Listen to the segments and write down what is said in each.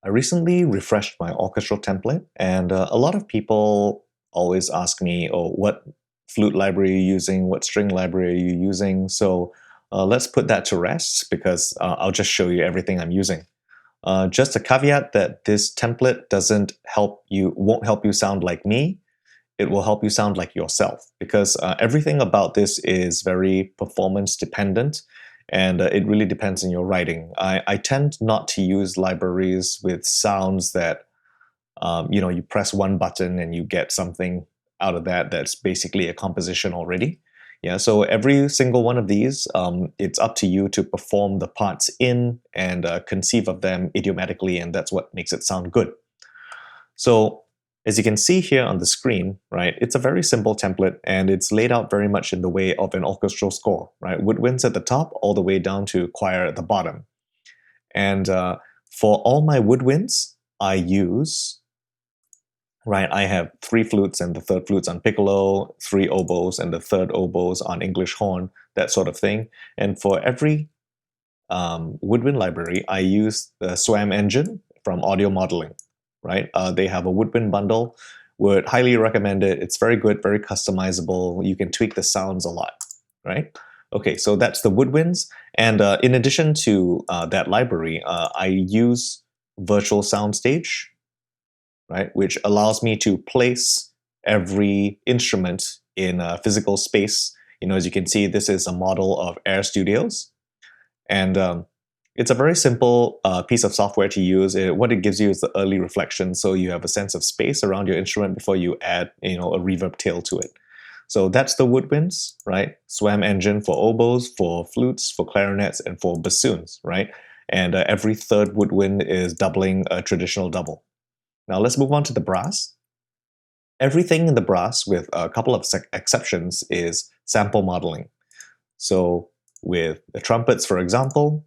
I recently refreshed my orchestral template, and a lot of people always ask me, oh, what flute library are you using? What string library are you using? So let's put that to rest because I'll just show you everything I'm using. Just a caveat that this template won't help you sound like me. It will help you sound like yourself because everything about this is very performance dependent and it really depends on your writing. I tend not to use libraries with sounds that, you press one button and you get something out of that that's basically a composition already. Yeah, so every single one of these, it's up to you to perform the parts in and conceive of them idiomatically, and that's what makes it sound good. So as you can see here on the screen, right, it's a very simple template and it's laid out very much in the way of an orchestral score, right? Woodwinds at the top all the way down to choir at the bottom. And for all my woodwinds, I use, right, I have 3 flutes and the third flute's on piccolo, 3 oboes and the third oboes on English horn, that sort of thing. And for every woodwind library, I use the Xiao'an engine from Audio Modeling. Right? They have a woodwind bundle. Would highly recommend it. It's very good, very customizable. You can tweak the sounds a lot, right? Okay, so that's the woodwinds. And in addition to that library, I use Virtual Soundstage, right? Which allows me to place every instrument in a physical space. As you can see, this is a model of Air Studios. And it's a very simple piece of software to use. What it gives you is the early reflection, so you have a sense of space around your instrument before you add, a reverb tail to it. So that's the woodwinds, right? Swam engine for oboes, for flutes, for clarinets, and for bassoons, right? And every third woodwind is doubling a traditional double. Now let's move on to the brass. Everything in the brass, with a couple of exceptions, is sample modeling. So with the trumpets, for example,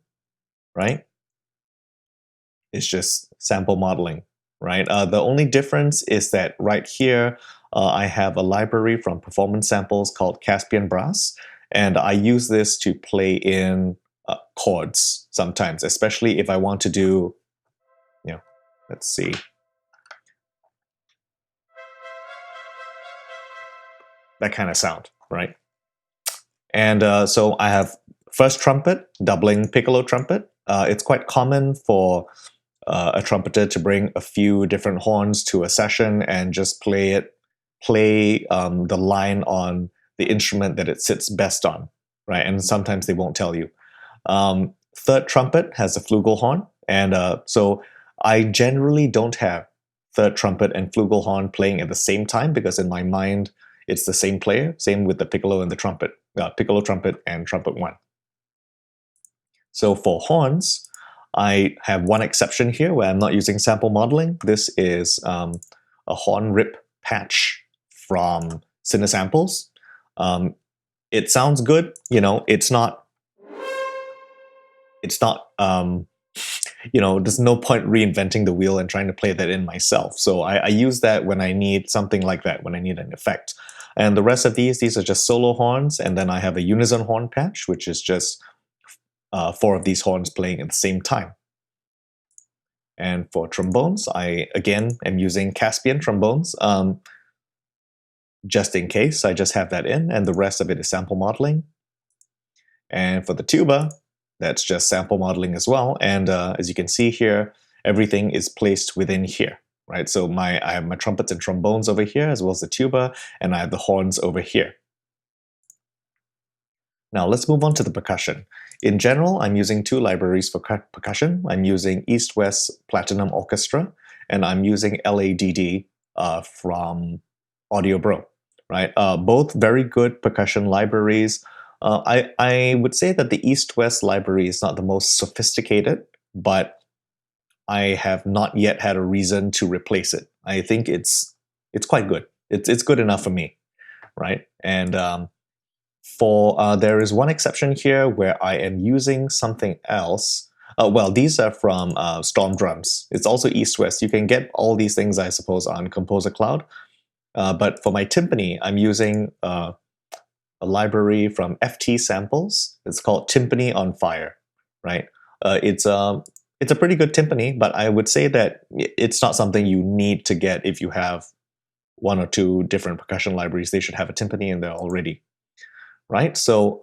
right? It's just sample modeling, right? The only difference is that right here, I have a library from Performance Samples called Caspian Brass, and I use this to play in chords sometimes, especially if I want to do, let's see. That kind of sound, right? And so I have first trumpet, doubling piccolo trumpet. It's quite common for a trumpeter to bring a few different horns to a session and just play the line on the instrument that it sits best on, right? And sometimes they won't tell you. Third trumpet has a flugelhorn, and so I generally don't have third trumpet and flugelhorn playing at the same time because in my mind it's the same player. Same with the piccolo and the trumpet, piccolo trumpet and trumpet 1. So for horns, I have one exception here where I'm not using sample modeling. This is a horn rip patch from Cinesamples. It sounds good, it's not, there's no point reinventing the wheel and trying to play that in myself. So I use that when I need something like that, when I need an effect. And the rest of these are just solo horns, and then I have a unison horn patch, which is just 4 of these horns playing at the same time. And for trombones, I again am using Caspian trombones, just in case. I just have that in, and the rest of it is sample modeling. And for the tuba, that's just sample modeling as well. And as you can see here, everything is placed within here, right? So I have my trumpets and trombones over here, as well as the tuba, and I have the horns over here. Now let's move on to the percussion. In general, I'm using 2 libraries for percussion. I'm using East-West Platinum Orchestra, and I'm using LADD from Audio Bro, right? Both very good percussion libraries. I would say that the East-West library is not the most sophisticated, but I have not yet had a reason to replace it. I think it's quite good. It's good enough for me, right? And there is one exception here where I am using something else. Well, these are from Storm Drums. It's also East-West. You can get all these things, I suppose, on Composer Cloud. But for my timpani, I'm using a library from FT Samples. It's called Timpani on Fire, right? It's It's a pretty good timpani, but I would say that it's not something you need to get if you have one or two different percussion libraries. They should have a timpani in there already, right? So,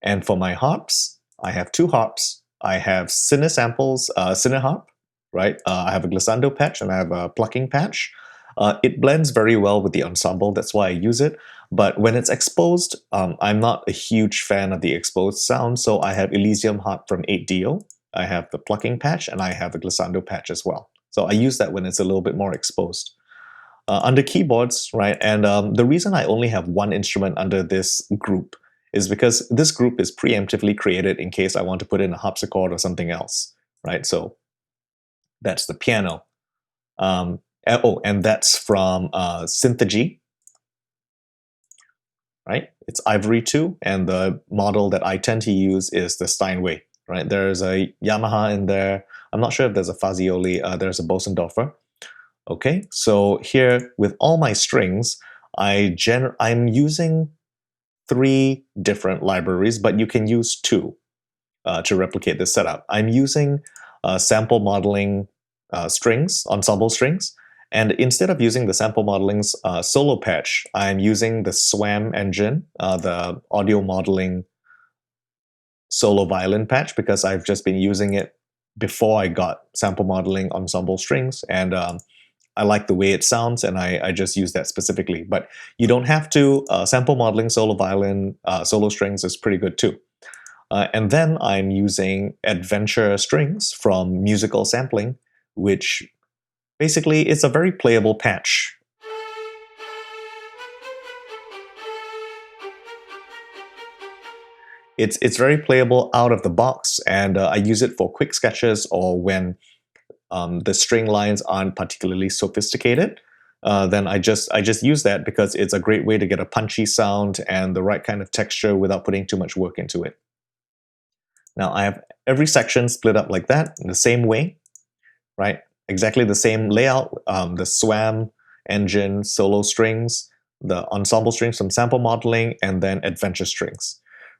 and for my harps, I have two harps. I have Cine samples, Cine harp, right? I have a glissando patch and I have a plucking patch. It blends very well with the ensemble. That's why I use it. But when it's exposed, I'm not a huge fan of the exposed sound. So I have Elysium harp from 8Dio. I have the plucking patch and I have a glissando patch as well. So I use that when it's a little bit more exposed. Under keyboards, right? And the reason I only have one instrument under this group is because this group is preemptively created in case I want to put in a harpsichord or something else, right? So that's the piano. And that's from Synthagy, right? It's Ivory 2, and the model that I tend to use is the Steinway, right? There's a Yamaha in there. I'm not sure if there's a Fazioli. There's a Bosendorfer. Okay, so here with all my strings, I'm using 3 different libraries, but you can use 2 to replicate this setup. I'm using sample modeling strings, ensemble strings, and instead of using the sample modeling's solo patch, I'm using the SWAM engine, the audio modeling solo violin patch, because I've just been using it before I got sample modeling ensemble strings, and I like the way it sounds, and I just use that specifically. But you don't have to. Sample modeling solo violin, solo strings is pretty good too. And then I'm using adventure strings from musical sampling, which basically is a very playable patch. It's very playable out of the box, and I use it for quick sketches or when the string lines aren't particularly sophisticated. Then I just use that because it's a great way to get a punchy sound and the right kind of texture without putting too much work into it. Now I have every section split up like that in the same way, right? Exactly the same layout, the SWAM engine, solo strings, the ensemble strings from sample modeling, and then adventure strings,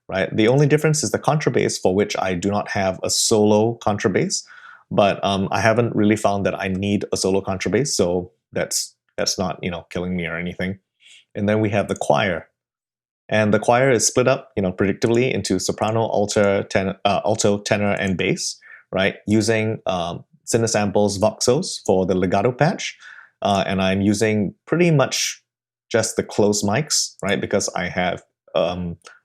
right? The only difference is the contrabass, for which I do not have a solo contrabass, but I haven't really found that I need a solo contrabass, so that's not, killing me or anything. And then we have the choir. And the choir is split up, predictably into soprano, alto, tenor, and bass, right? Using Cinesample's voxels for the legato patch, and I'm using pretty much just the close mics, right? Because I have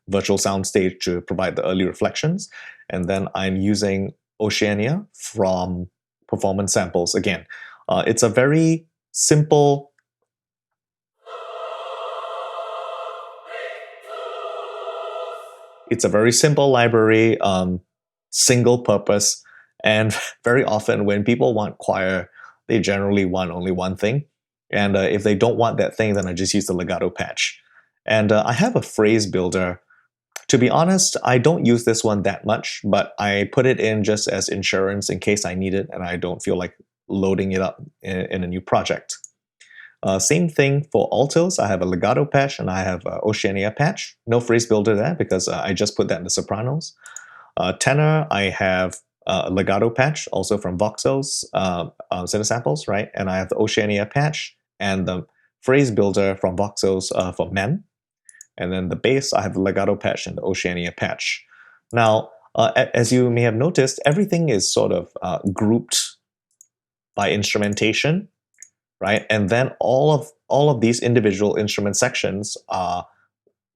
virtual soundstage to provide the early reflections, and then I'm using Oceania from performance samples again. It's a very simple. It's a very simple library, single purpose, and very often when people want choir, they generally want only one thing. And if they don't want that thing, then I just use the legato patch. And I have a phrase builder. To be honest, I don't use this one that much, but I put it in just as insurance in case I need it and I don't feel like loading it up in a new project. Same thing for altos. I have a legato patch and I have an Oceania patch. No phrase builder there because I just put that in the sopranos. Tenor, I have a legato patch, also from Voxels, Cinesamples, right? And I have the Oceania patch and the phrase builder from Voxels for men. And then the bass, I have the legato patch and the Oceania patch. Now, as you may have noticed, everything is sort of grouped by instrumentation, right? And then all of these individual instrument sections are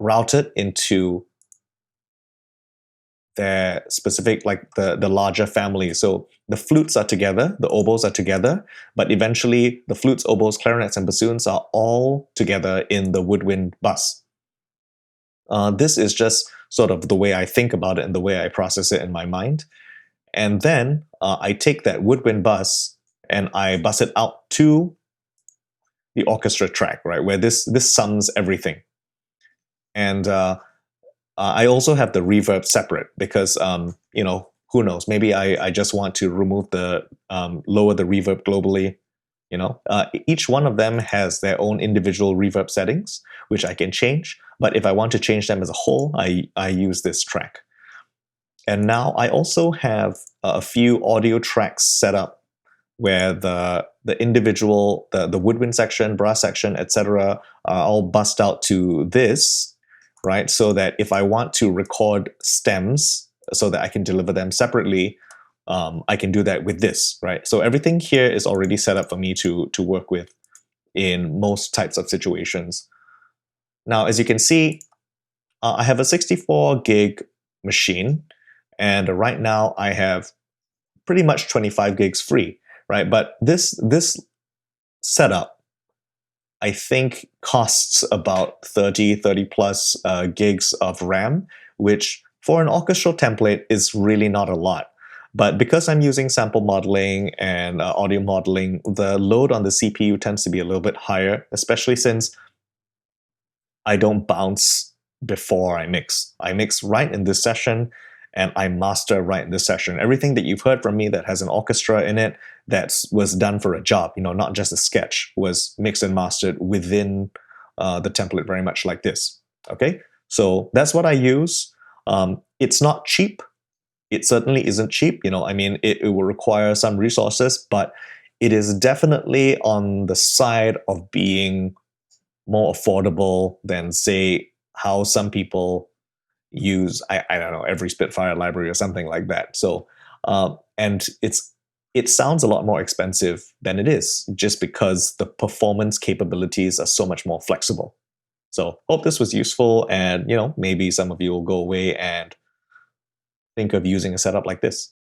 routed into their specific, like the larger family. So the flutes are together, the oboes are together, but eventually the flutes, oboes, clarinets, and bassoons are all together in the woodwind bus. This is just sort of the way I think about it and the way I process it in my mind. And then I take that woodwind bus and I bus it out to the orchestra track, right, where this sums everything. And I also have the reverb separate because, who knows, maybe I just want to remove the, lower the reverb globally. Each one of them has their own individual reverb settings, which I can change. But if I want to change them as a whole, I use this track. And now I also have a few audio tracks set up where the individual, the woodwind section, brass section, etc., are all bust out to this, right? So that if I want to record stems so that I can deliver them separately, I can do that with this, right? So everything here is already set up for me to work with in most types of situations. Now, as you can see, I have a 64 gig machine, and right now I have pretty much 25 gigs free, right? But this setup, I think, costs about 30 plus gigs of RAM, which for an orchestral template is really not a lot. But because I'm using sample modeling and audio modeling, the load on the CPU tends to be a little bit higher, especially since I don't bounce before I mix. I mix right in this session and I master right in this session. Everything that you've heard from me that has an orchestra in it that was done for a job, not just a sketch, was mixed and mastered within the template very much like this. Okay, so that's what I use. It's not cheap. It certainly isn't cheap. I mean, it will require some resources, but it is definitely on the side of being more affordable than, say, how some people use, I don't know, every Spitfire library or something like that. So and it sounds a lot more expensive than it is, just because the performance capabilities are so much more flexible. So hope this was useful, and maybe some of you will go away and think of using a setup like this.